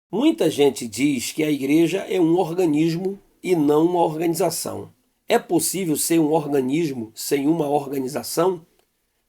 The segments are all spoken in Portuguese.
Muita gente diz que a igreja é um organismo e não uma organização. É possível ser um organismo sem uma organização?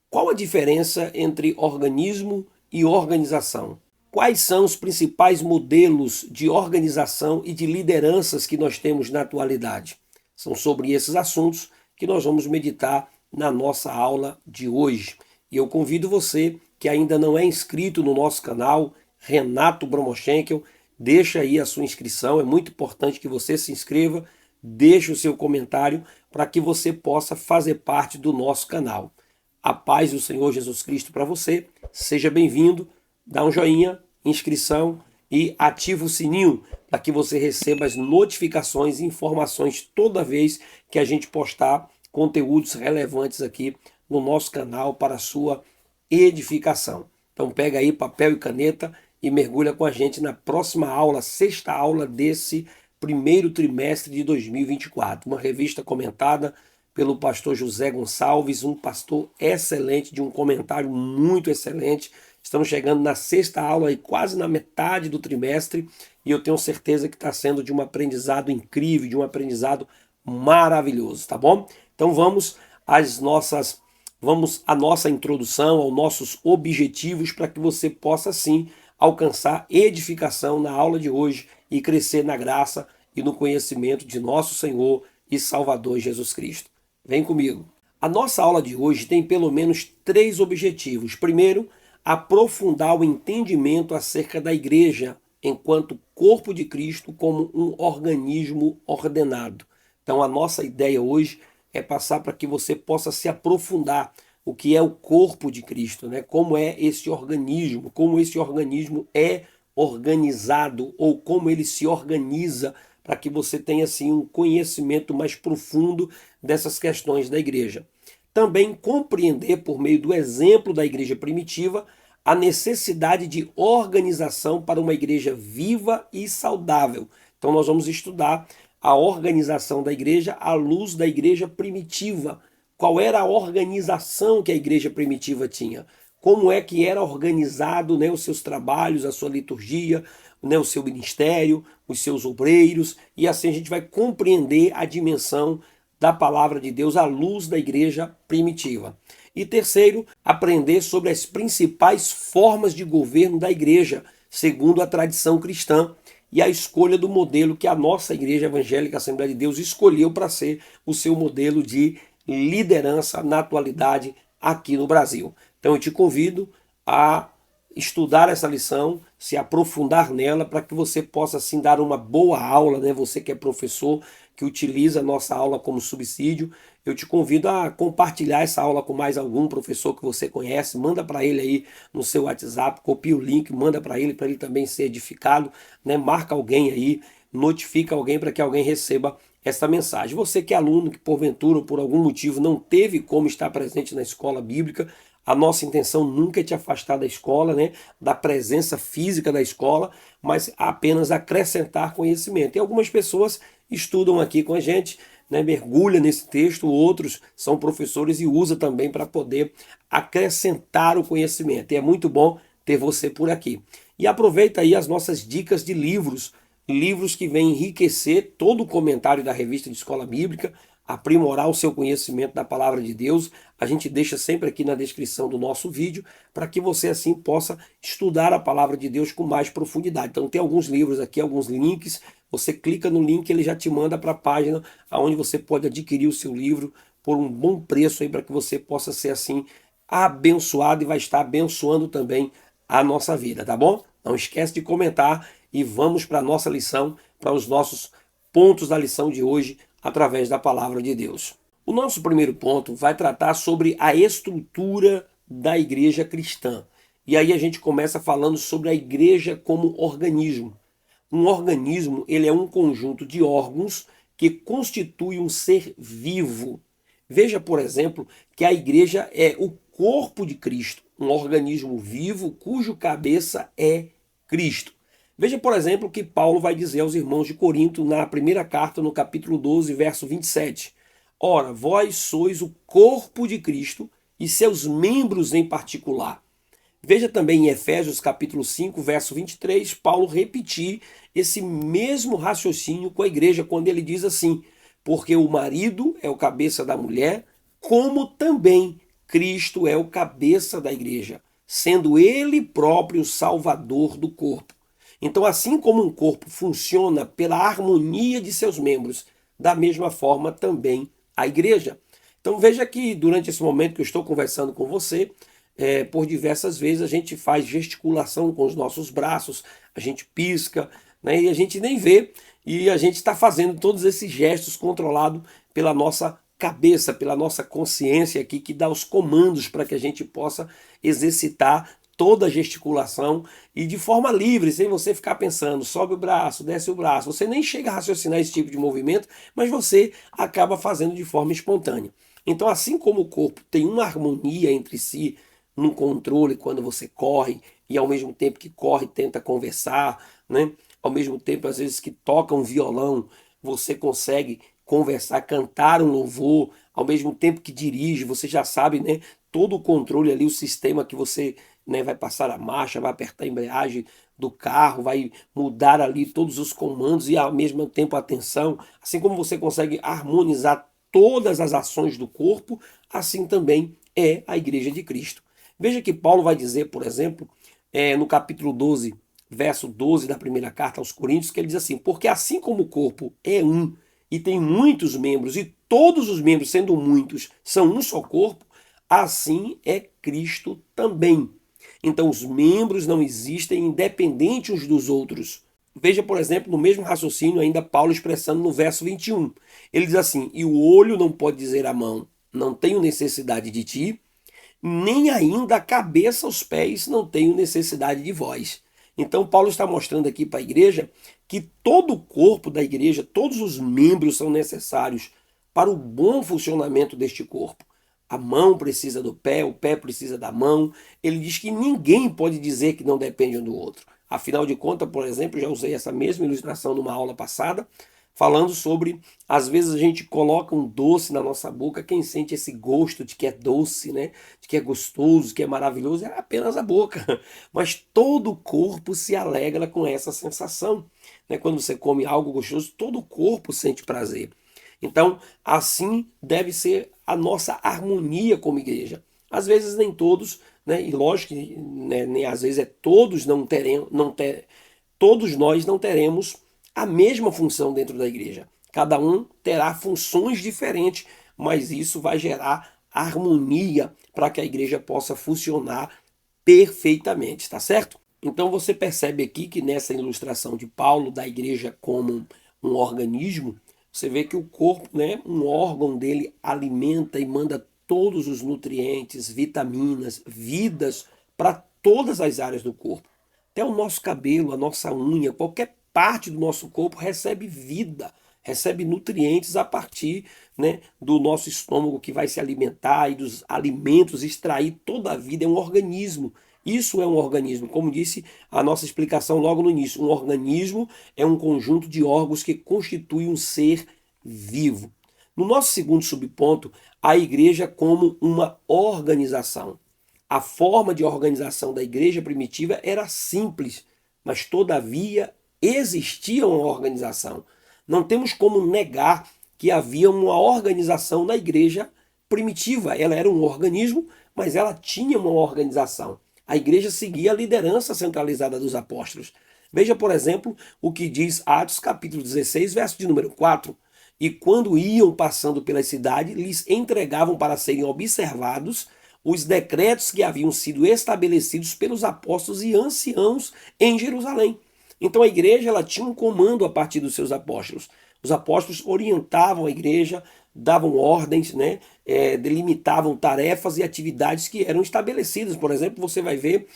Qual a diferença entre organismo e organização? Quais são os principais modelos de organização e de lideranças que nós temos na atualidade? São sobre esses assuntos que nós vamos meditar na nossa aula de hoje. E eu convido você que ainda não é inscrito no nosso canal, Renato Bromochenkel, deixa aí a sua inscrição, é muito importante que você se inscreva, deixe o seu comentário para que você possa fazer parte do nosso canal. A paz do Senhor Jesus Cristo para você, seja bem-vindo, dá um joinha, inscrição e ativa o sininho para que você receba as notificações e informações toda vez que a gente postar conteúdos relevantes aqui no nosso canal para a sua edificação. Então pega aí papel e caneta e mergulha com a gente na próxima aula, sexta aula desse primeiro trimestre de 2024. Uma revista comentada pelo pastor José Gonçalves, um pastor excelente, de um comentário muito excelente. Estamos chegando na sexta aula e quase na metade do trimestre e eu tenho certeza que está sendo de um aprendizado incrível, de um aprendizado maravilhoso, tá bom? Então vamos à nossa introdução, aos nossos objetivos para que você possa sim alcançar edificação na aula de hoje e crescer na graça e no conhecimento de nosso Senhor e Salvador Jesus Cristo. Vem comigo. A nossa aula de hoje tem pelo menos três objetivos. Primeiro, aprofundar o entendimento acerca da igreja enquanto corpo de Cristo como um organismo ordenado. Então a nossa ideia hoje é passar para que você possa se aprofundar o que é o corpo de Cristo, né? Como é esse organismo, como esse organismo é organizado ou como ele se organiza para que você tenha assim um conhecimento mais profundo dessas questões da igreja. Também compreender por meio do exemplo da igreja primitiva a necessidade de organização para uma igreja viva e saudável. Então nós vamos estudar a organização da igreja à luz da igreja primitiva. Qual era a organização que a igreja primitiva tinha? Como é que era organizado, né, os seus trabalhos, a sua liturgia, né, o seu ministério, os seus obreiros, e assim a gente vai compreender a dimensão da palavra de Deus à luz da igreja primitiva. E terceiro, aprender sobre as principais formas de governo da igreja, segundo a tradição cristã, e a escolha do modelo que a nossa Igreja Evangélica Assembleia de Deus escolheu para ser o seu modelo de liderança na atualidade aqui no Brasil. Então eu te convido a estudar essa lição, se aprofundar nela para que você possa assim dar uma boa aula, né? Você que é professor, que utiliza a nossa aula como subsídio, eu te convido a compartilhar essa aula com mais algum professor que você conhece, manda para ele aí no seu WhatsApp, copia o link, manda para ele também ser edificado, né? Marca alguém aí, notifica alguém para que alguém receba essa mensagem. Você que é aluno, que porventura ou por algum motivo não teve como estar presente na escola bíblica, a nossa intenção nunca é te afastar da escola, né, da presença física da escola, mas apenas acrescentar conhecimento. E algumas pessoas estudam aqui com a gente, né, mergulha nesse texto, outros são professores e usa também para poder acrescentar o conhecimento. E é muito bom ter você por aqui. E aproveita aí as nossas dicas de livros, livros que vêm enriquecer todo o comentário da revista de Escola Bíblica, aprimorar o seu conhecimento da palavra de Deus. A gente deixa sempre aqui na descrição do nosso vídeo para que você assim possa estudar a palavra de Deus com mais profundidade. Então tem alguns livros aqui, alguns links, você clica no link, ele já te manda para a página onde você pode adquirir o seu livro por um bom preço aí para que você possa ser assim abençoado e vai estar abençoando também a nossa vida, tá bom? Não esquece de comentar e vamos para a nossa lição, para os nossos pontos da lição de hoje, através da palavra de Deus. O nosso primeiro ponto vai tratar sobre a estrutura da igreja cristã. E aí a gente começa falando sobre a igreja como organismo. Um organismo, ele é um conjunto de órgãos que constitui um ser vivo. Veja, por exemplo, que a igreja é o corpo de Cristo, um organismo vivo cujo cabeça é Cristo. Veja, por exemplo, o que Paulo vai dizer aos irmãos de Corinto na primeira carta, no capítulo 12, verso 27. Ora, vós sois o corpo de Cristo e seus membros em particular. Veja também em Efésios capítulo 5, verso 23, Paulo repetir esse mesmo raciocínio com a igreja, quando ele diz assim: porque o marido é o cabeça da mulher, como também Cristo é o cabeça da igreja, sendo ele próprio o salvador do corpo. Então, assim como um corpo funciona pela harmonia de seus membros, da mesma forma também a igreja. Então veja que durante esse momento que eu estou conversando com você, por diversas vezes a gente faz gesticulação com os nossos braços, a gente pisca, né, e a gente nem vê, e a gente está fazendo todos esses gestos controlados pela nossa cabeça, pela nossa consciência aqui, que dá os comandos para que a gente possa exercitar toda a gesticulação e de forma livre, sem você ficar pensando, sobe o braço, desce o braço. Você nem chega a raciocinar esse tipo de movimento, mas você acaba fazendo de forma espontânea. Então, assim como o corpo tem uma harmonia entre si, num controle quando você corre e ao mesmo tempo que corre tenta conversar, né? Ao mesmo tempo às vezes que toca um violão, você consegue conversar, cantar um louvor, ao mesmo tempo que dirige, você já sabe, né, todo o controle ali, o sistema que você, né, vai passar a marcha, vai apertar a embreagem do carro, vai mudar ali todos os comandos e ao mesmo tempo a atenção, assim como você consegue harmonizar todas as ações do corpo, assim também é a igreja de Cristo. Veja que Paulo vai dizer, por exemplo, no capítulo 12, verso 12 da primeira carta aos Coríntios, que ele diz assim: porque assim como o corpo é um e tem muitos membros, e todos os membros, sendo muitos, são um só corpo, assim é Cristo também. Então os membros não existem independentes uns dos outros. Veja, por exemplo, no mesmo raciocínio, ainda Paulo expressando no verso 21. Ele diz assim: e o olho não pode dizer à mão, não tenho necessidade de ti, nem ainda a cabeça aos pés não tenho necessidade de vós. Então Paulo está mostrando aqui para a igreja que todo o corpo da igreja, todos os membros são necessários para o bom funcionamento deste corpo. A mão precisa do pé, o pé precisa da mão. Ele diz que ninguém pode dizer que não depende um do outro. Afinal de contas, por exemplo, já usei essa mesma ilustração numa aula passada, falando sobre, às vezes a gente coloca um doce na nossa boca, quem sente esse gosto de que é doce, né? De que é gostoso, que é maravilhoso, é apenas a boca. Mas todo o corpo se alegra com essa sensação, né? Quando você come algo gostoso, todo o corpo sente prazer. Então, assim deve ser a nossa harmonia como igreja. Às vezes nem todos, né? E lógico que, né, nem às vezes todos não teremos, todos nós não teremos a mesma função dentro da igreja. Cada um terá funções diferentes, mas isso vai gerar harmonia para que a igreja possa funcionar perfeitamente, tá certo? Então você percebe aqui que nessa ilustração de Paulo da igreja como um organismo, você vê que o corpo, né, um órgão dele alimenta e manda todos os nutrientes, vitaminas, vidas para todas as áreas do corpo. Até o nosso cabelo, a nossa unha, qualquer parte do nosso corpo recebe vida, recebe nutrientes a partir, né, do nosso estômago que vai se alimentar e dos alimentos extrair toda a vida. É um organismo. Isso é um organismo, como disse a nossa explicação logo no início. Um organismo é um conjunto de órgãos que constitui um ser vivo. No nosso segundo subponto, a igreja como uma organização. A forma de organização da igreja primitiva era simples, mas todavia existia uma organização. Não temos como negar que havia uma organização na igreja primitiva. Ela era um organismo, mas ela tinha uma organização. A igreja seguia a liderança centralizada dos apóstolos. Veja, por exemplo, o que diz Atos capítulo 16, verso de número 4. E quando iam passando pela cidade, lhes entregavam para serem observados os decretos que haviam sido estabelecidos pelos apóstolos e anciãos em Jerusalém. Então a igreja ela tinha um comando a partir dos seus apóstolos. Os apóstolos orientavam a igreja, davam ordens, né, delimitavam tarefas e atividades que eram estabelecidas. Por exemplo, você vai ver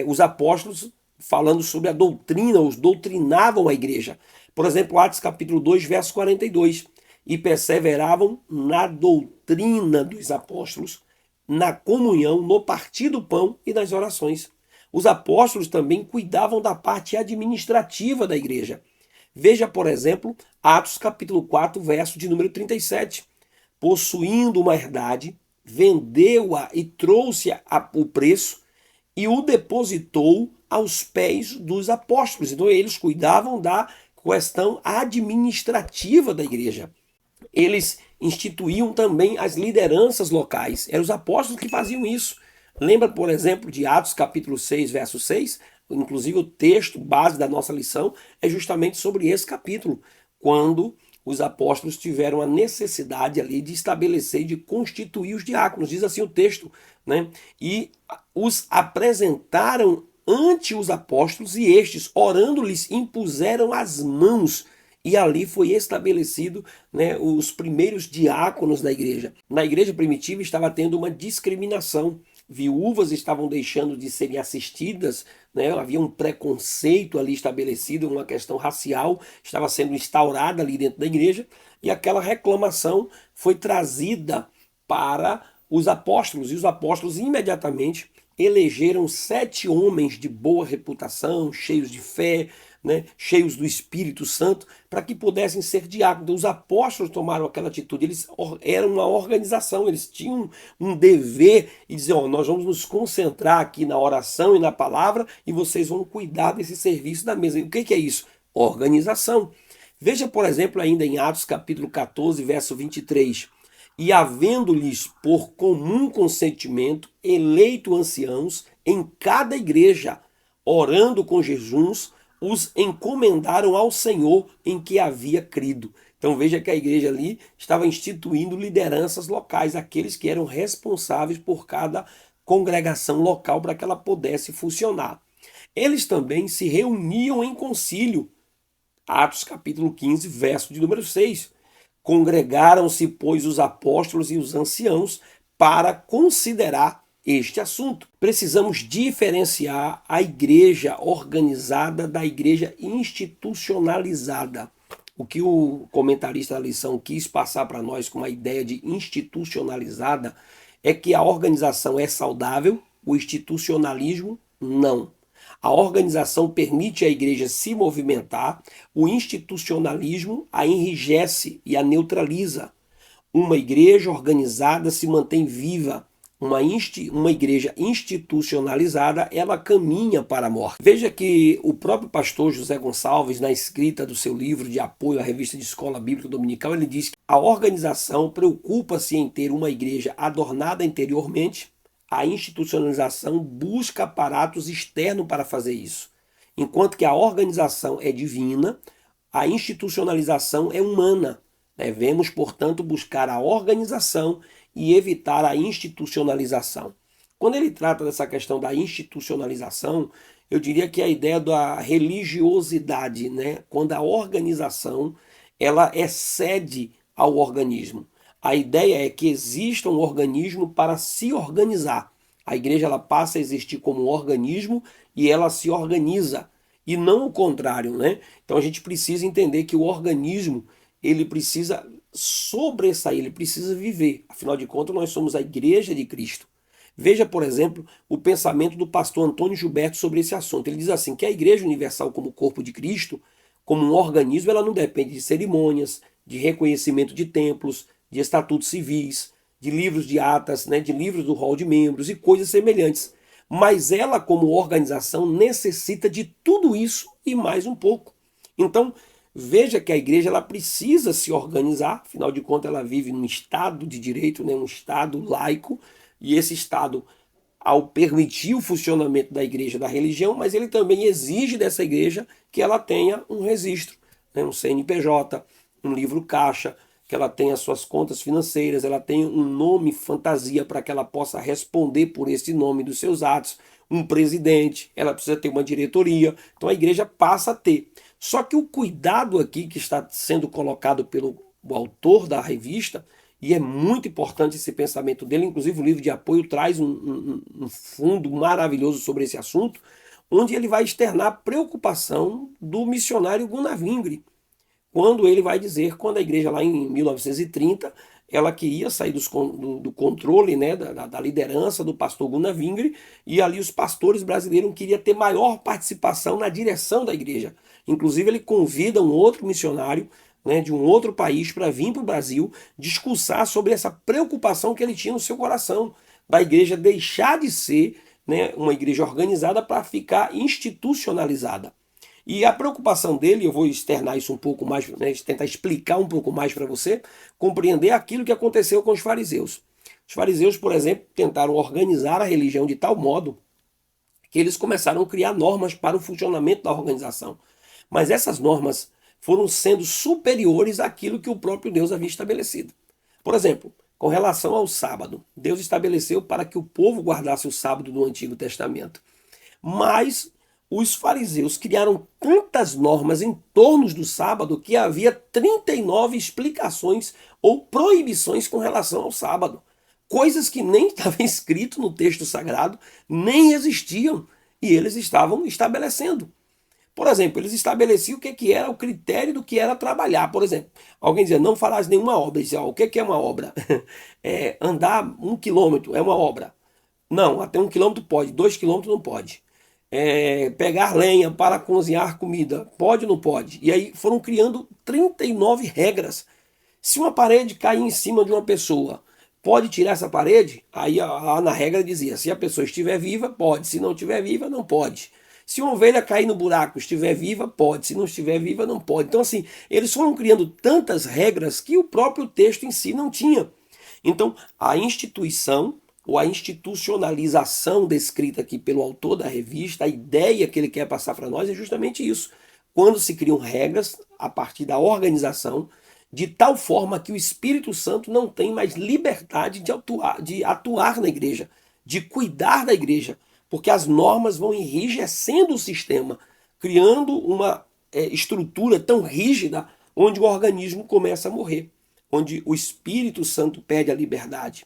os apóstolos falando sobre a doutrina, os doutrinavam a igreja. Por exemplo, Atos capítulo 2, verso 42. E perseveravam na doutrina dos apóstolos, na comunhão, no partir do pão e nas orações. Os apóstolos também cuidavam da parte administrativa da igreja. Veja, por exemplo, Atos capítulo 4, verso de número 37. Possuindo uma herdade, vendeu-a e trouxe o preço e o depositou aos pés dos apóstolos. Então eles cuidavam da questão administrativa da igreja. Eles instituíam também as lideranças locais. Eram os apóstolos que faziam isso. Lembra, por exemplo, de Atos capítulo 6, verso 6? Inclusive o texto base da nossa lição é justamente sobre esse capítulo, quando os apóstolos tiveram a necessidade ali de estabelecer e de constituir os diáconos. Diz assim o texto, né? E os apresentaram ante os apóstolos e estes, orando-lhes, impuseram as mãos e ali foi estabelecido, né, os primeiros diáconos da igreja. Na igreja primitiva estava tendo uma discriminação. Viúvas estavam deixando de serem assistidas, né? Havia um preconceito ali estabelecido, uma questão racial estava sendo instaurada ali dentro da igreja, e aquela reclamação foi trazida para os apóstolos, e os apóstolos imediatamente elegeram 7 homens de boa reputação, cheios de fé, né, cheios do Espírito Santo, para que pudessem ser diáconos. Os apóstolos tomaram aquela atitude, eles eram uma organização, eles tinham um dever e diziam: nós vamos nos concentrar aqui na oração e na palavra e vocês vão cuidar desse serviço da mesa. E o que é isso? Organização. Veja, por exemplo, ainda em Atos capítulo 14, verso 23. E havendo-lhes por comum consentimento eleito anciãos em cada igreja, orando com jejuns, os encomendaram ao Senhor em que havia crido. Então veja que a igreja ali estava instituindo lideranças locais, aqueles que eram responsáveis por cada congregação local para que ela pudesse funcionar. Eles também se reuniam em concílio. Atos capítulo 15, verso de número 6. Congregaram-se, pois, os apóstolos e os anciãos para considerar este assunto. Precisamos diferenciar a igreja organizada da igreja institucionalizada. O que o comentarista da lição quis passar para nós com a ideia de institucionalizada é que a organização é saudável, o institucionalismo não. A organização permite à igreja se movimentar, o institucionalismo a enrijece e a neutraliza. Uma igreja organizada se mantém viva. Uma igreja institucionalizada, ela caminha para a morte. Veja que o próprio pastor José Gonçalves, na escrita do seu livro de apoio à revista de Escola Bíblica Dominical, ele diz que a organização preocupa-se em ter uma igreja adornada interiormente, a institucionalização busca aparatos externos para fazer isso. Enquanto que a organização é divina, a institucionalização é humana. Devemos, portanto, buscar a organização e evitar a institucionalização. Quando ele trata dessa questão da institucionalização, eu diria que é a ideia da religiosidade, né? Quando a organização ela excede ao organismo. A ideia é que exista um organismo para se organizar. A igreja ela passa a existir como um organismo e ela se organiza, e não o contrário, né? Então a gente precisa entender que o organismo ele precisa sobressair, ele precisa viver. Afinal de contas, nós somos a igreja de Cristo. Veja, por exemplo, o pensamento do pastor Antônio Gilberto sobre esse assunto. Ele diz assim, que a igreja universal como corpo de Cristo, como um organismo, ela não depende de cerimônias, de reconhecimento de templos, de estatutos civis, de livros de atas, né, de livros do rol de membros e coisas semelhantes. Mas ela, como organização, necessita de tudo isso e mais um pouco. Então, veja que a igreja ela precisa se organizar, afinal de contas ela vive num Estado de direito, né, um Estado laico, e esse Estado, ao permitir o funcionamento da igreja, da religião, mas ele também exige dessa igreja que ela tenha um registro, né, um CNPJ, um livro caixa, que ela tenha suas contas financeiras, ela tenha um nome fantasia para que ela possa responder por esse nome dos seus atos, um presidente, ela precisa ter uma diretoria, então a igreja passa a ter. Só que o cuidado aqui que está sendo colocado pelo autor da revista, e é muito importante esse pensamento dele, inclusive o livro de apoio traz um fundo maravilhoso sobre esse assunto, onde ele vai externar a preocupação do missionário Gunnar Wingre, quando ele vai dizer, quando a igreja lá em 1930, ela queria sair do controle, né, da liderança do pastor Gunnar Wingre, e ali os pastores brasileiros queriam ter maior participação na direção da igreja. Inclusive ele convida um outro missionário, né, de um outro país para vir para o Brasil discursar sobre essa preocupação que ele tinha no seu coração, da igreja deixar de ser né, uma igreja organizada para ficar institucionalizada. E a preocupação dele, eu vou externar isso um pouco mais, né, tentar explicar um pouco mais para você, compreender aquilo que aconteceu com os fariseus. Os fariseus, por exemplo, tentaram organizar a religião de tal modo que eles começaram a criar normas para o funcionamento da organização. Mas essas normas foram sendo superiores àquilo que o próprio Deus havia estabelecido. Por exemplo, com relação ao sábado, Deus estabeleceu para que o povo guardasse o sábado no Antigo Testamento. Mas os fariseus criaram tantas normas em torno do sábado que havia 39 explicações ou proibições com relação ao sábado. Coisas que nem estavam escrito no texto sagrado, nem existiam, e eles estavam estabelecendo. Por exemplo, eles estabeleciam o que era o critério do que era trabalhar. Por exemplo, alguém dizia, não farás nenhuma obra. Dizia, o que é uma obra? Andar 1 quilômetro é uma obra. Não, até 1 quilômetro pode, 2 quilômetros não pode. Pegar lenha para cozinhar comida, pode ou não pode? E aí foram criando 39 regras. Se uma parede cair em cima de uma pessoa, pode tirar essa parede? Aí na regra dizia, se a pessoa estiver viva, pode. Se não estiver viva, não pode. Se uma ovelha cair no buraco, estiver viva, pode. Se não estiver viva, não pode. Então, assim, eles foram criando tantas regras que o próprio texto em si não tinha. Então, a instituição ou a institucionalização descrita aqui pelo autor da revista, a ideia que ele quer passar para nós é justamente isso. Quando se criam regras a partir da organização, de tal forma que o Espírito Santo não tem mais liberdade de atuar na igreja, de cuidar da igreja, porque as normas vão enrijecendo o sistema, criando uma estrutura tão rígida onde o organismo começa a morrer, onde o Espírito Santo perde a liberdade.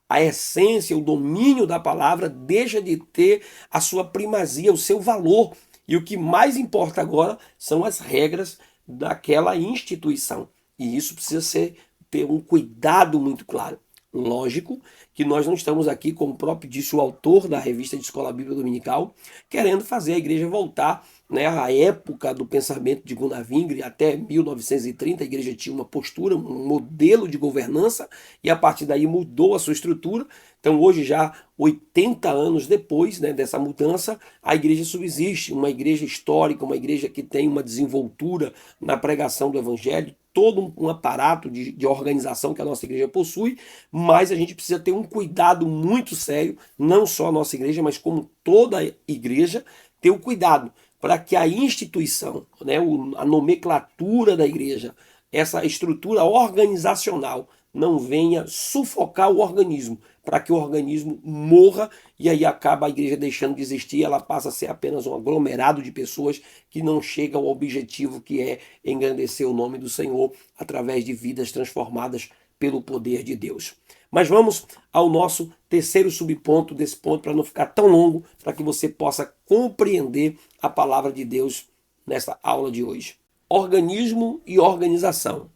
A essência, o domínio da palavra deixa de ter a sua primazia, o seu valor. E o que mais importa agora são as regras daquela instituição. E isso precisa ter um cuidado muito claro. Lógico que nós não estamos aqui, como o próprio disse o autor da revista de Escola Bíblica Dominical, querendo fazer a igreja voltar, né, à época do pensamento de Gunnar Wingre, até 1930 a igreja tinha uma postura, um modelo de governança, e a partir daí mudou a sua estrutura. Então hoje, já 80 anos depois, né, dessa mudança, a igreja subsiste, uma igreja histórica, uma igreja que tem uma desenvoltura na pregação do evangelho, todo um aparato de organização que a nossa igreja possui, mas a gente precisa ter um cuidado muito sério, não só a nossa igreja, mas como toda a igreja, ter o cuidado para que a instituição, né, a nomenclatura da igreja, essa estrutura organizacional não venha sufocar o organismo, para que o organismo morra e aí acaba a igreja deixando de existir, ela passa a ser apenas um aglomerado de pessoas que não chega ao objetivo que é engrandecer o nome do Senhor através de vidas transformadas pelo poder de Deus. Mas vamos ao nosso terceiro subponto desse ponto, para não ficar tão longo, para que você possa compreender a palavra de Deus nesta aula de hoje. Organismo e organização.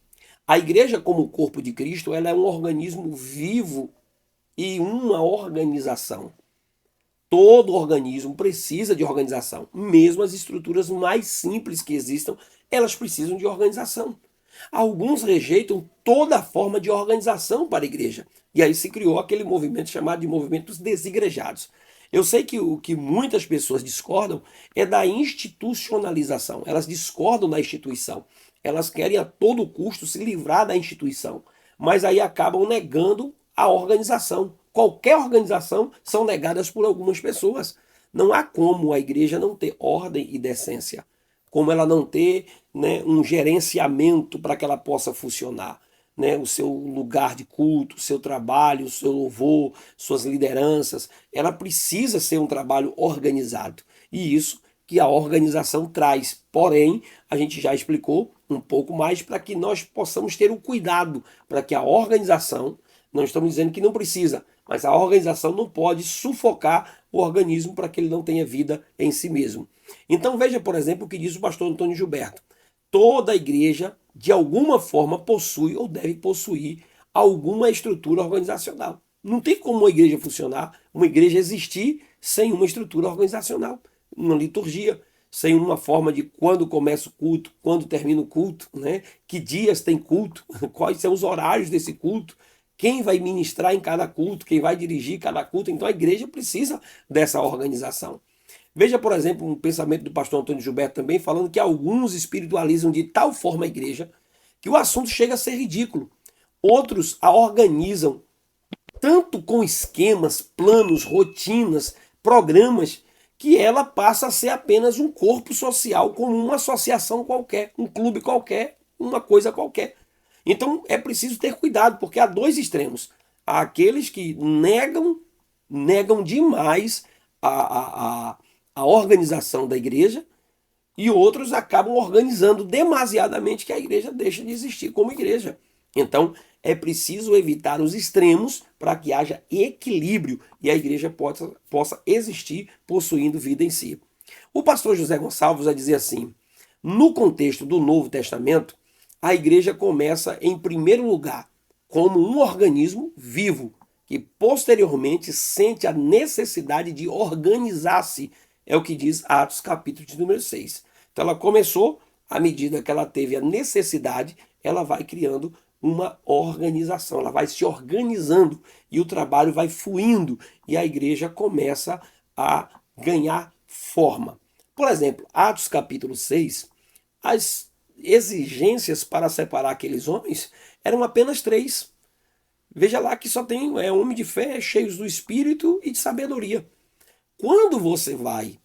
A igreja, como corpo de Cristo, ela é um organismo vivo e uma organização. Todo organismo precisa de organização. Mesmo as estruturas mais simples que existam, elas precisam de organização. Alguns rejeitam toda forma de organização para a igreja. E aí se criou aquele movimento chamado de movimento dos desigrejados. Eu sei que o que muitas pessoas discordam é da institucionalização. Elas discordam da instituição. Elas querem a todo custo se livrar da instituição. Mas aí acabam negando a organização. Qualquer organização são negadas por algumas pessoas. Não há como a igreja não ter ordem e decência, como ela não ter, né, um gerenciamento para que ela possa funcionar. Né, o seu lugar de culto, o seu trabalho, o seu louvor, suas lideranças, ela precisa ser um trabalho organizado. E isso que a organização traz. Porém, a gente já explicou um pouco mais para que nós possamos ter o cuidado, para que a organização, não estamos dizendo que não precisa, mas a organização não pode sufocar o organismo para que ele não tenha vida em si mesmo. Então veja, por exemplo, o que diz o pastor Antônio Gilberto. Toda igreja, de alguma forma, possui ou deve possuir alguma estrutura organizacional. Não tem como uma igreja funcionar, uma igreja existir sem uma estrutura organizacional, uma liturgia, sem uma forma de quando começa o culto, quando termina o culto, né? Que dias tem culto, quais são os horários desse culto, quem vai ministrar em cada culto, quem vai dirigir cada culto. Então a igreja precisa dessa organização. Veja, por exemplo, um pensamento do pastor Antônio Gilberto também, falando que alguns espiritualizam de tal forma a igreja que o assunto chega a ser ridículo. Outros a organizam tanto com esquemas, planos, rotinas, programas, que ela passa a ser apenas um corpo social, como uma associação qualquer, um clube qualquer, uma coisa qualquer. Então é preciso ter cuidado, porque há dois extremos. Há aqueles que negam demais a organização da igreja, e outros acabam organizando demasiadamente que a igreja deixa de existir como igreja. Então é preciso evitar os extremos para que haja equilíbrio e a igreja possa existir possuindo vida em si. O pastor José Gonçalves vai dizer assim: no contexto do Novo Testamento, a igreja começa em primeiro lugar como um organismo vivo, que posteriormente sente a necessidade de organizar-se. É o que diz Atos capítulo de número 6. Então ela começou, à medida que ela teve a necessidade, ela vai criando uma organização, ela vai se organizando e o trabalho vai fluindo e a igreja começa a ganhar forma. Por exemplo, Atos capítulo 6, as exigências para separar aqueles homens eram apenas três. Veja lá que só tem homem de fé, cheios do Espírito e de sabedoria. Quando você vai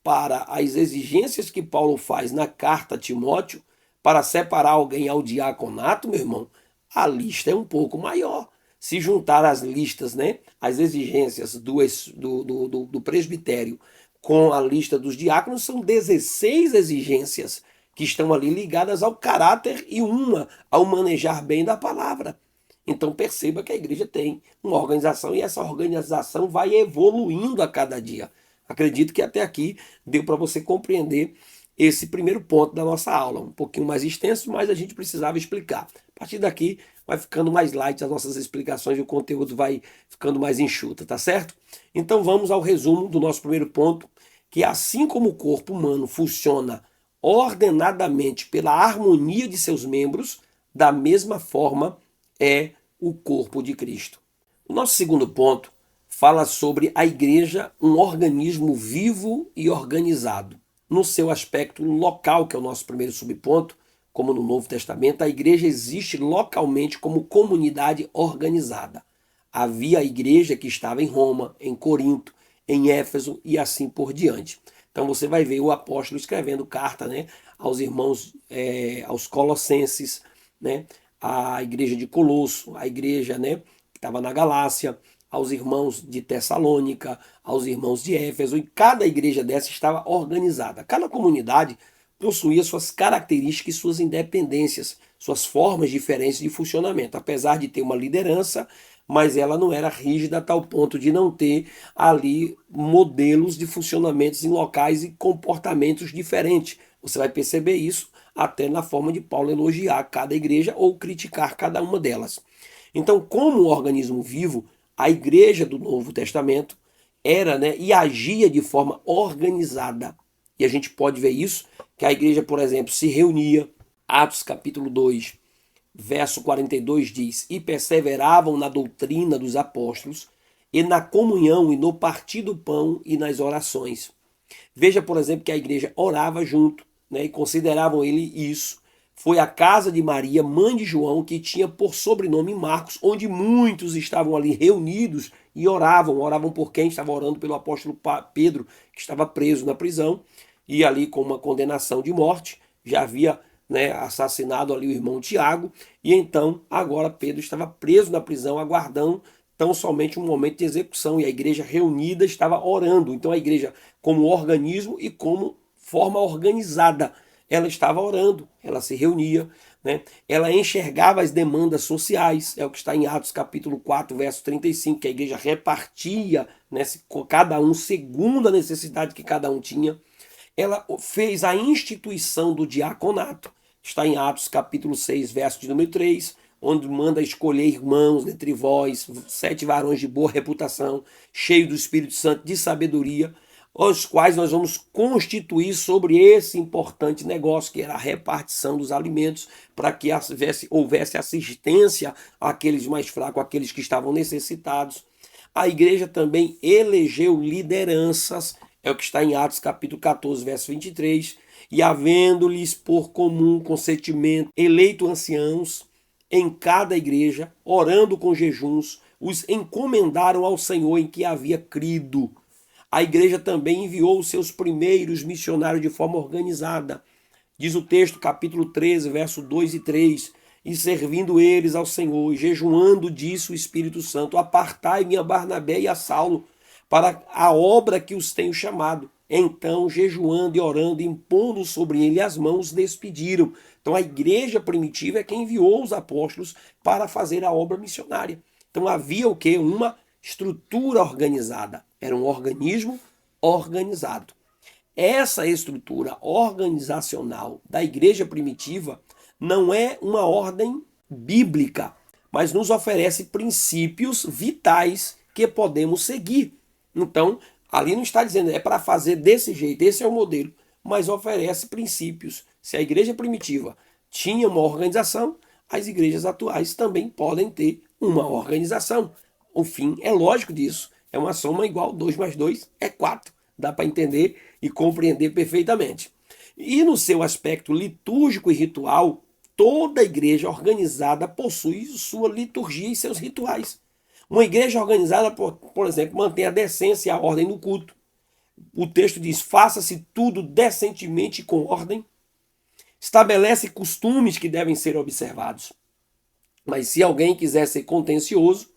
para as exigências que Paulo faz na carta a Timóteo, para separar alguém ao diaconato, meu irmão, a lista é um pouco maior. Se juntar as listas, né, as exigências do presbitério com a lista dos diáconos, são 16 exigências que estão ali ligadas ao caráter e uma ao manejar bem da palavra. Então perceba que a igreja tem uma organização e essa organização vai evoluindo a cada dia. Acredito que até aqui deu para você compreender esse primeiro ponto da nossa aula. Um pouquinho mais extenso, mas a gente precisava explicar. A partir daqui vai ficando mais light as nossas explicações e o conteúdo vai ficando mais enxuto, tá certo? Então vamos ao resumo do nosso primeiro ponto, que assim como o corpo humano funciona ordenadamente pela harmonia de seus membros, da mesma forma é o corpo de Cristo. O nosso segundo ponto fala sobre a igreja, um organismo vivo e organizado. No seu aspecto local, que é o nosso primeiro subponto, como no Novo Testamento, a igreja existe localmente como comunidade organizada. Havia a igreja que estava em Roma, em Corinto, em Éfeso e assim por diante. Então você vai ver o apóstolo escrevendo carta, né, aos irmãos, aos colossenses, né, a igreja de Colosso, a igreja, né, que estava na Galácia, aos irmãos de Tessalônica, aos irmãos de Éfeso, e cada igreja dessa estava organizada. Cada comunidade possuía suas características e suas independências, suas formas diferentes de funcionamento, apesar de ter uma liderança, mas ela não era rígida a tal ponto de não ter ali modelos de funcionamentos em locais e comportamentos diferentes. Você vai perceber isso até na forma de Paulo elogiar cada igreja ou criticar cada uma delas. Então, como um organismo vivo, a igreja do Novo Testamento era, né, e agia de forma organizada. E a gente pode ver isso, que a igreja, por exemplo, se reunia, Atos capítulo 2, verso 42 diz: e perseveravam na doutrina dos apóstolos, e na comunhão, e no partir do pão, e nas orações. Veja, por exemplo, que a igreja orava junto, né, e consideravam ele isso. Foi a casa de Maria, mãe de João, que tinha por sobrenome Marcos, onde muitos estavam ali reunidos e oravam por quem? Estava orando pelo apóstolo Pedro, que estava preso na prisão, e ali com uma condenação de morte, já havia, né, assassinado ali o irmão Tiago, e então agora Pedro estava preso na prisão, aguardando tão somente um momento de execução, e a igreja reunida estava orando. Então a igreja, como organismo e como forma organizada, ela estava orando, ela se reunia, né? Ela enxergava as demandas sociais, é o que está em Atos capítulo 4, verso 35, que a igreja repartia, né, cada um segundo a necessidade que cada um tinha. Ela fez a instituição do diaconato, está em Atos capítulo 6, verso de número 3, onde manda escolher irmãos entre vós, 7 varões de boa reputação, cheios do Espírito Santo, de sabedoria. os quais nós vamos constituir sobre esse importante negócio, que era a repartição dos alimentos, para que houvesse assistência àqueles mais fracos, àqueles que estavam necessitados. A igreja também elegeu lideranças, é o que está em Atos capítulo 14, verso 23, e havendo-lhes por comum consentimento eleito anciãos em cada igreja, orando com jejuns, os encomendaram ao Senhor em que havia crido. A igreja também enviou os seus primeiros missionários de forma organizada. Diz o texto, capítulo 13, verso 2 e 3, e servindo eles ao Senhor, e jejuando, disse o Espírito Santo, apartai-me a Barnabé e a Saulo, para a obra que os tenho chamado. Então, jejuando e orando, impondo sobre ele as mãos, despediram. Então, a igreja primitiva é quem enviou os apóstolos para fazer a obra missionária. Então, havia o quê? Uma estrutura organizada. Era um organismo organizado. Essa estrutura organizacional da igreja primitiva não é uma ordem bíblica, mas nos oferece princípios vitais que podemos seguir. Então, ali não está dizendo é para fazer desse jeito, esse é o modelo, mas oferece princípios. Se a igreja primitiva tinha uma organização, as igrejas atuais também podem ter uma organização. O fim é lógico disso. É uma soma igual 2 mais 2 é 4. Dá para entender e compreender perfeitamente. E no seu aspecto litúrgico e ritual, toda igreja organizada possui sua liturgia e seus rituais. Uma igreja organizada, por exemplo, mantém a decência e a ordem no culto. O texto diz, faça-se tudo decentemente e com ordem. Estabelece costumes que devem ser observados. Mas se alguém quiser ser contencioso,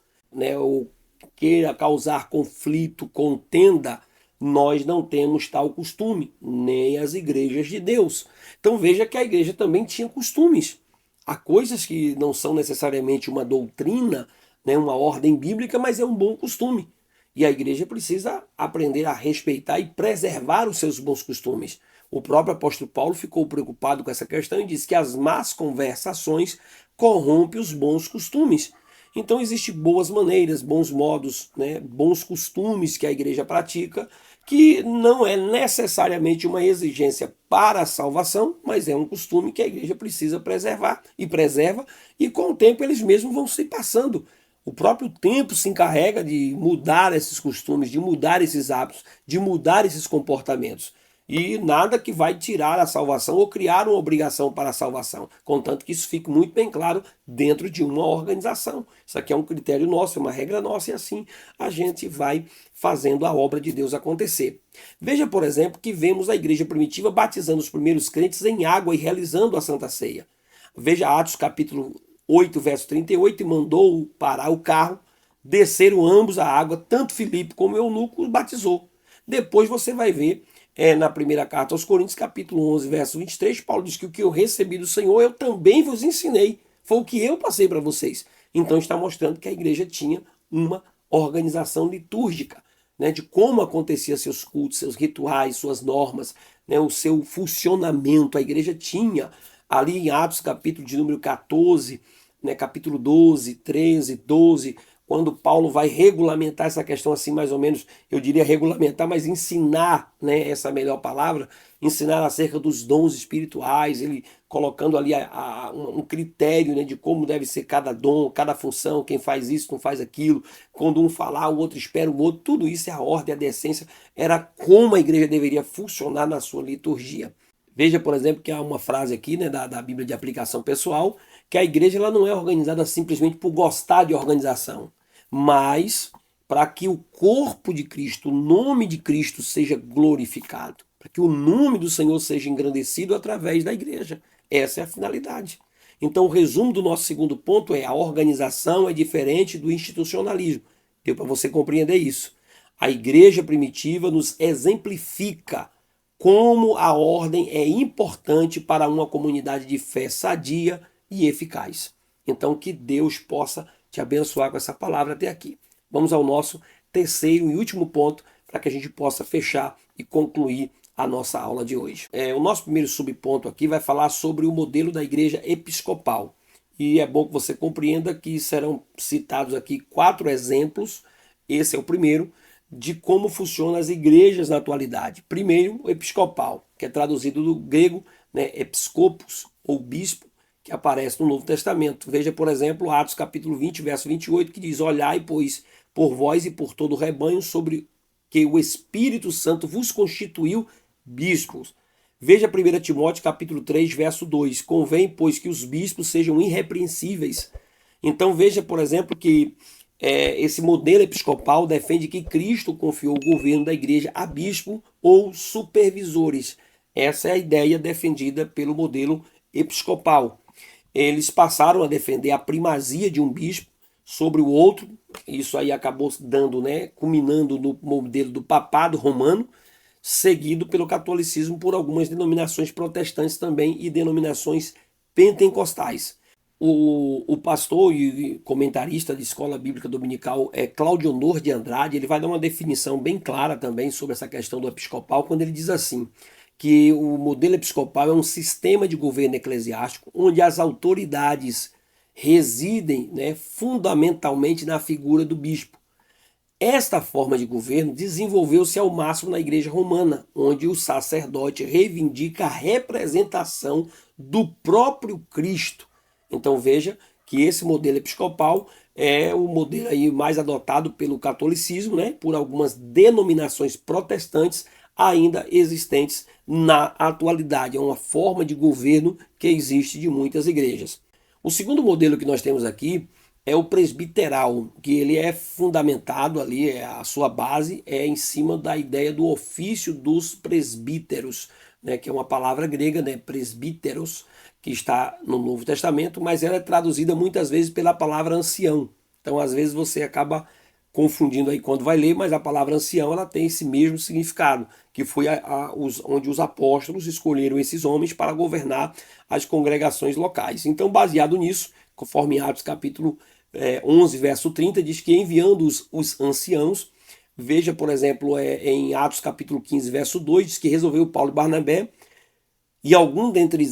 ou queira causar conflito, contenda, nós não temos tal costume, nem as igrejas de Deus. Então veja que a igreja também tinha costumes. Há coisas que não são necessariamente uma doutrina, uma ordem bíblica, mas é um bom costume. E a igreja precisa aprender a respeitar e preservar os seus bons costumes. O próprio apóstolo Paulo ficou preocupado com essa questão e disse que as más conversações corrompem os bons costumes. Então existem boas maneiras, bons modos, bons costumes que a igreja pratica, que não é necessariamente uma exigência para a salvação, mas é um costume que a igreja precisa preservar e preserva, e com o tempo eles mesmos vão se passando. O próprio tempo se encarrega de mudar esses costumes, de mudar esses hábitos, de mudar esses comportamentos. E nada que vai tirar a salvação ou criar uma obrigação para a salvação, contanto que isso fique muito bem claro dentro de uma organização. Isso aqui é um critério nosso, é uma regra nossa, e assim a gente vai fazendo a obra de Deus acontecer. Veja, por exemplo, que vemos a igreja primitiva batizando os primeiros crentes em água e realizando a Santa Ceia. Veja Atos capítulo 8, verso 38, e mandou parar o carro, desceram ambos a água, tanto Filipe como Eunuco os batizou. Depois você vai ver na primeira carta aos Coríntios, capítulo 11, verso 23, Paulo diz que o que eu recebi do Senhor, eu também vos ensinei. Foi o que eu passei para vocês. Então está mostrando que a igreja tinha uma organização litúrgica, de como acontecia seus cultos, seus rituais, suas normas, o seu funcionamento. A igreja tinha ali em Atos, capítulo de número 14, capítulo 12, 13, 12, quando Paulo vai regulamentar essa questão assim, mais ou menos, eu diria regulamentar, mas ensinar, essa é a melhor palavra, ensinar acerca dos dons espirituais, ele colocando ali um critério, de como deve ser cada dom, cada função, quem faz isso, não faz aquilo, quando um falar, o outro espera o outro, tudo isso é a ordem, a decência, era como a igreja deveria funcionar na sua liturgia. Veja, por exemplo, que há uma frase aqui da Bíblia de aplicação pessoal, que a igreja ela não é organizada simplesmente por gostar de organização, mas para que o corpo de Cristo, o nome de Cristo seja glorificado, para que o nome do Senhor seja engrandecido através da igreja. Essa é a finalidade. Então o resumo do nosso segundo ponto é: a organização é diferente do institucionalismo. Deu para você compreender isso. A igreja primitiva nos exemplifica como a ordem é importante para uma comunidade de fé sadia e eficaz. Então que Deus possa te abençoar com essa palavra até aqui. Vamos ao nosso terceiro e último ponto para que a gente possa fechar e concluir a nossa aula de hoje. O nosso primeiro subponto aqui vai falar sobre o modelo da igreja episcopal. E é bom que você compreenda que serão citados aqui 4 exemplos. Esse é o primeiro, de como funcionam as igrejas na atualidade. Primeiro, o episcopal, que é traduzido do grego, né, episcopos, ou bispo, que aparece no Novo Testamento. Veja, por exemplo, Atos capítulo 20, verso 28, que diz: olhai, pois, por vós e por todo o rebanho, sobre que o Espírito Santo vos constituiu bispos. Veja 1 Timóteo capítulo 3, verso 2. Convém, pois, que os bispos sejam irrepreensíveis. Então veja, por exemplo, que esse modelo episcopal defende que Cristo confiou o governo da igreja a bispo ou supervisores. Essa é a ideia defendida pelo modelo episcopal. Eles passaram a defender a primazia de um bispo sobre o outro. Isso aí acabou dando, né, culminando no modelo do papado romano, seguido pelo catolicismo por algumas denominações protestantes também e denominações pentecostais. O pastor e comentarista de escola bíblica dominical Claudionor de Andrade, ele vai dar uma definição bem clara também sobre essa questão do episcopal, quando ele diz assim, que o modelo episcopal é um sistema de governo eclesiástico onde as autoridades residem, né, fundamentalmente na figura do bispo. Esta forma de governo desenvolveu-se ao máximo na Igreja Romana, onde o sacerdote reivindica a representação do próprio Cristo. Então veja que esse modelo episcopal é o modelo aí mais adotado pelo catolicismo, né, por algumas denominações protestantes ainda existentes na atualidade. É uma forma de governo que existe de muitas igrejas. O segundo modelo que nós temos aqui é o presbiteral, que ele é fundamentado ali, a sua base é em cima da ideia do ofício dos presbíteros, né, que é uma palavra grega, né, presbíteros, que está no Novo Testamento, mas ela é traduzida muitas vezes pela palavra ancião. Então, às vezes você acaba confundindo aí quando vai ler, mas a palavra ancião ela tem esse mesmo significado, que foi onde os apóstolos escolheram esses homens para governar as congregações locais. Então, baseado nisso, conforme em Atos capítulo 11, verso 30, diz que enviando os anciãos, veja, por exemplo, em Atos capítulo 15, verso 2, diz que resolveu Paulo e Barnabé, e algum dentre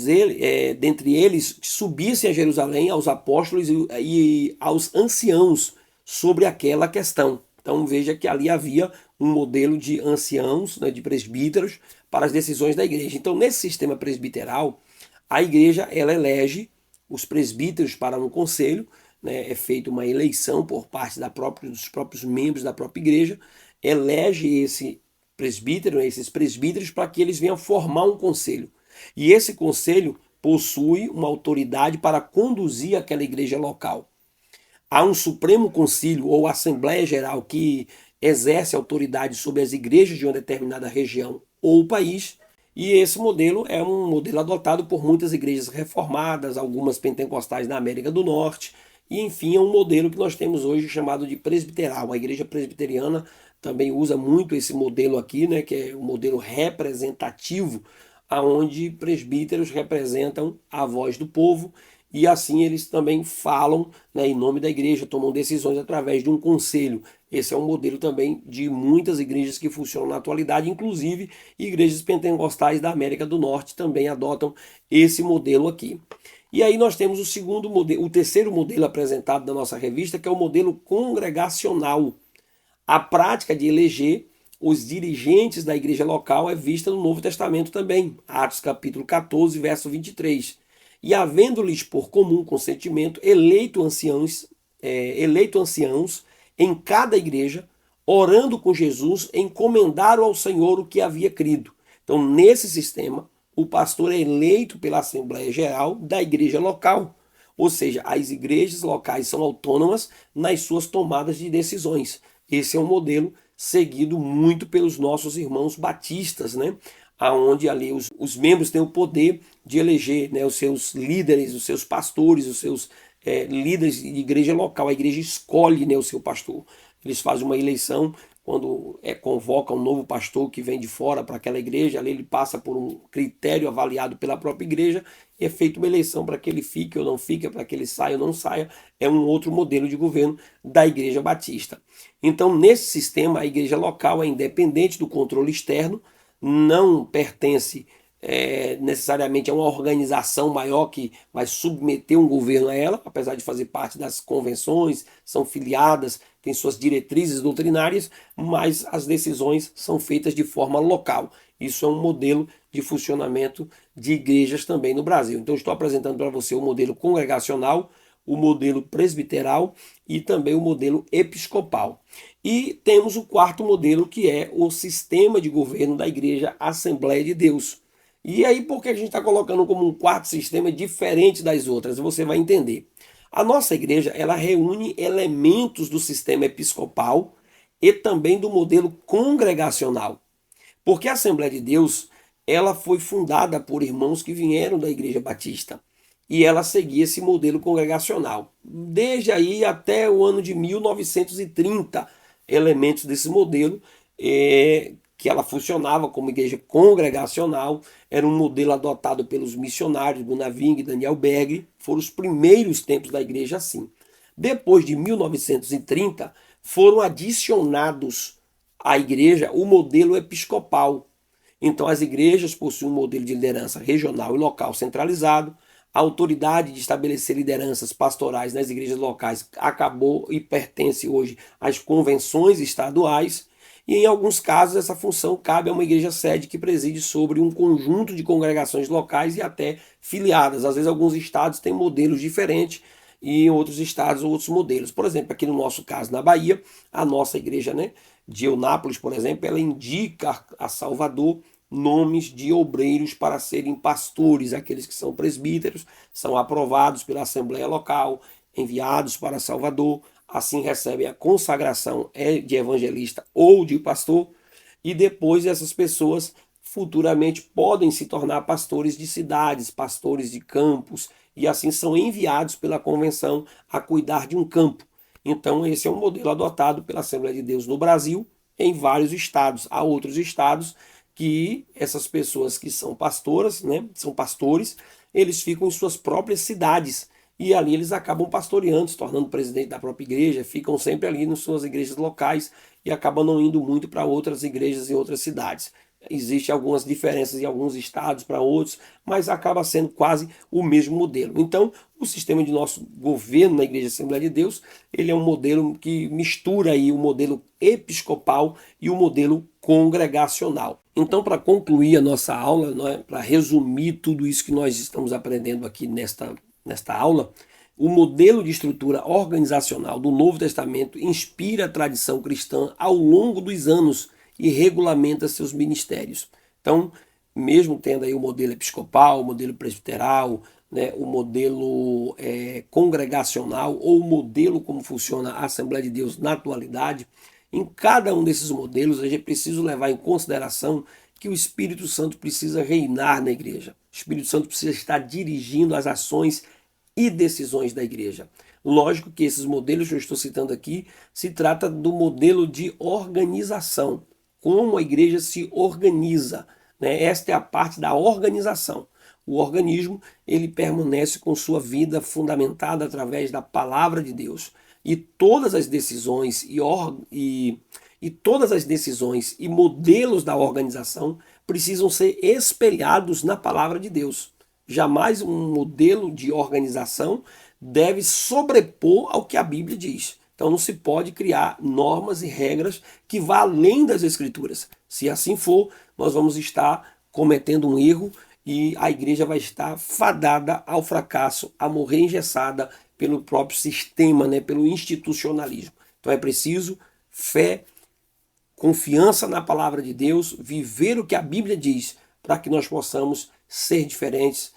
eles subissem a Jerusalém aos apóstolos e aos anciãos sobre aquela questão. Então veja que ali havia um modelo de anciãos, né, de presbíteros, para as decisões da igreja. Então nesse sistema presbiteral, a igreja ela elege os presbíteros para um conselho, né, é feita uma eleição por parte dos próprios membros da própria igreja, elege esse presbítero, esses presbíteros, para que eles venham formar um conselho. E esse conselho possui uma autoridade para conduzir aquela igreja local. Há um Supremo Concílio ou Assembleia Geral que exerce autoridade sobre as igrejas de uma determinada região ou país, e esse modelo é um modelo adotado por muitas igrejas reformadas, algumas pentecostais na América do Norte, e enfim é um modelo que nós temos hoje chamado de presbiteral. A igreja presbiteriana também usa muito esse modelo aqui, né, que é o modelo representativo, aonde presbíteros representam a voz do povo e assim eles também falam, né, em nome da igreja, tomam decisões através de um conselho. Esse é um modelo também de muitas igrejas que funcionam na atualidade, inclusive igrejas pentecostais da América do Norte também adotam esse modelo aqui. E aí nós temos o segundo modelo, o terceiro modelo apresentado na nossa revista, que é o modelo congregacional. A prática de eleger os dirigentes da igreja local é vista no Novo Testamento também, Atos capítulo 14, verso 23. E havendo-lhes por comum consentimento, eleito anciãos em cada igreja, orando com Jesus, encomendaram ao Senhor o que havia crido. Então, nesse sistema, o pastor é eleito pela Assembleia Geral da igreja local. Ou seja, as igrejas locais são autônomas nas suas tomadas de decisões. Esse é um modelo seguido muito pelos nossos irmãos batistas, né? Onde ali os membros têm o poder de eleger, né, os seus líderes, os seus pastores, os seus líderes de igreja local. A igreja escolhe, né, o seu pastor. Eles fazem uma eleição quando convoca um novo pastor que vem de fora para aquela igreja, ali ele passa por um critério avaliado pela própria igreja e é feita uma eleição para que ele fique ou não fique, para que ele saia ou não saia. É um outro modelo de governo da igreja batista. Então, nesse sistema, a igreja local é independente do controle externo, não pertence necessariamente é uma organização maior que vai submeter um governo a ela, apesar de fazer parte das convenções, são filiadas, têm suas diretrizes doutrinárias, mas as decisões são feitas de forma local. Isso é um modelo de funcionamento de igrejas também no Brasil. Então, estou apresentando para você o modelo congregacional, o modelo presbiteral e também o modelo episcopal. E temos o quarto modelo, que é o sistema de governo da Igreja Assembleia de Deus. E aí, por que a gente está colocando como um quarto sistema diferente das outras? Você vai entender. A nossa igreja, ela reúne elementos do sistema episcopal e também do modelo congregacional. Porque a Assembleia de Deus, ela foi fundada por irmãos que vieram da Igreja Batista. E ela seguia esse modelo congregacional. Desde aí até o ano de 1930, elementos desse modelo, que ela funcionava como igreja congregacional, era um modelo adotado pelos missionários Gunaving e Daniel Berg, foram os primeiros tempos da igreja assim. Depois de 1930, foram adicionados à igreja o modelo episcopal. Então as igrejas possuem um modelo de liderança regional e local centralizado. A autoridade de estabelecer lideranças pastorais nas igrejas locais acabou e pertence hoje às convenções estaduais. E em alguns casos essa função cabe a uma igreja sede que preside sobre um conjunto de congregações locais e até filiadas. Às vezes alguns estados têm modelos diferentes e em outros estados outros modelos. Por exemplo, aqui no nosso caso na Bahia, a nossa igreja, de Eunápolis, por exemplo, ela indica a Salvador nomes de obreiros para serem pastores, aqueles que são presbíteros, são aprovados pela Assembleia Local, enviados para Salvador, assim recebem a consagração de evangelista ou de pastor, e depois essas pessoas futuramente podem se tornar pastores de cidades, pastores de campos, e assim são enviados pela convenção a cuidar de um campo. Então esse é um modelo adotado pela Assembleia de Deus no Brasil, em vários estados. Há outros estados que essas pessoas que são pastoras, são pastores, eles ficam em suas próprias cidades e ali eles acabam pastoreando, se tornando presidente da própria igreja, ficam sempre ali nas suas igrejas locais e acabam não indo muito para outras igrejas em outras cidades. Existem algumas diferenças em alguns estados para outros, mas acaba sendo quase o mesmo modelo. Então, o sistema de nosso governo na Igreja Assembleia de Deus, ele é um modelo que mistura aí o modelo episcopal e o modelo congregacional. Então, para concluir a nossa aula, para resumir tudo isso que nós estamos aprendendo aqui nesta aula, o modelo de estrutura organizacional do Novo Testamento inspira a tradição cristã ao longo dos anos e regulamenta seus ministérios. Então, mesmo tendo aí o modelo episcopal, o modelo presbiteral, o modelo congregacional ou o modelo como funciona a Assembleia de Deus na atualidade, em cada um desses modelos a gente precisa levar em consideração que o Espírito Santo precisa reinar na igreja. O Espírito Santo precisa estar dirigindo as ações e decisões da igreja. Lógico que esses modelos que eu estou citando aqui se trata do modelo de organização, como a igreja se organiza. Esta é a parte da organização. O organismo, ele permanece com sua vida fundamentada através da palavra de Deus. E todas as decisões e modelos da organização precisam ser espelhados na palavra de Deus. Jamais um modelo de organização deve sobrepor ao que a Bíblia diz. Então não se pode criar normas e regras que vá além das Escrituras. Se assim for, nós vamos estar cometendo um erro e a igreja vai estar fadada ao fracasso, a morrer engessada pelo próprio sistema, pelo institucionalismo. Então é preciso fé, confiança na palavra de Deus, viver o que a Bíblia diz, para que nós possamos ser diferentes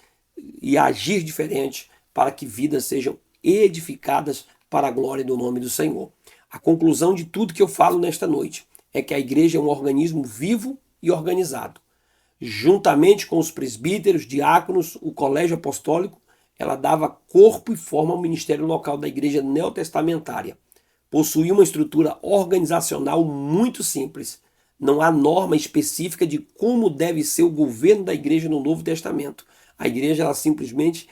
e agir diferente, para que vidas sejam edificadas para a glória do nome do Senhor. A conclusão de tudo que eu falo nesta noite é que a igreja é um organismo vivo e organizado. Juntamente com os presbíteros, diáconos, o colégio apostólico, ela dava corpo e forma ao ministério local da igreja neotestamentária. Possuía uma estrutura organizacional muito simples. Não há norma específica de como deve ser o governo da igreja no Novo Testamento. A igreja ela simplesmente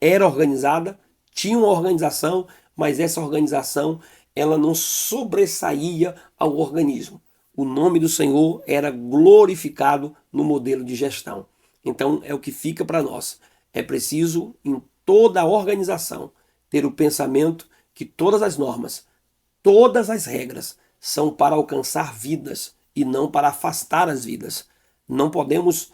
era organizada, tinha uma organização, mas essa organização ela não sobressaía ao organismo. O nome do Senhor era glorificado no modelo de gestão. Então é o que fica para nós. É preciso, em toda a organização, ter o pensamento que todas as normas, todas as regras são para alcançar vidas e não para afastar as vidas. Não podemos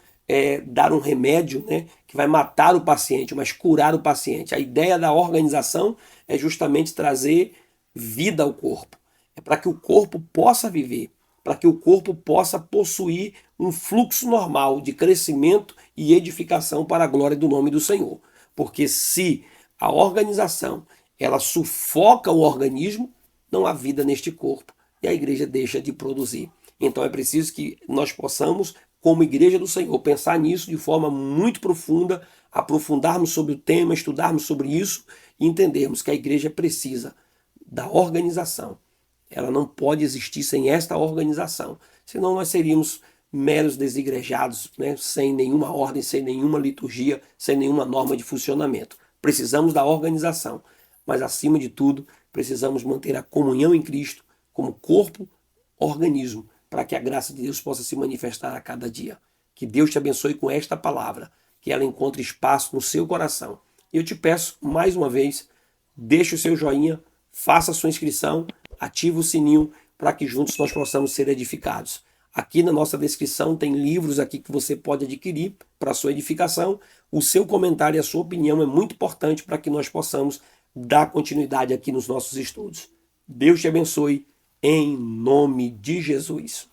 dar um remédio, né, que vai matar o paciente, mas curar o paciente. A ideia da organização é justamente trazer vida ao corpo. É para que o corpo possa viver, para que o corpo possa possuir um fluxo normal de crescimento e edificação para a glória do nome do Senhor. Porque se a organização ela sufoca o organismo, não há vida neste corpo e a igreja deixa de produzir. Então é preciso que nós possamos, como igreja do Senhor, pensar nisso de forma muito profunda, aprofundarmos sobre o tema, estudarmos sobre isso e entendermos que a igreja precisa da organização. Ela não pode existir sem esta organização, senão nós seríamos meros desigrejados, né? Sem nenhuma ordem, sem nenhuma liturgia, sem nenhuma norma de funcionamento. Precisamos da organização, mas acima de tudo, precisamos manter a comunhão em Cristo como corpo, organismo, para que a graça de Deus possa se manifestar a cada dia. Que Deus te abençoe com esta palavra, que ela encontre espaço no seu coração. E eu te peço, mais uma vez, deixe o seu joinha, faça a sua inscrição, ative o sininho para que juntos nós possamos ser edificados. Aqui na nossa descrição tem livros aqui que você pode adquirir para a sua edificação. O seu comentário e a sua opinião é muito importante para que nós possamos dar continuidade aqui nos nossos estudos. Deus te abençoe em nome de Jesus.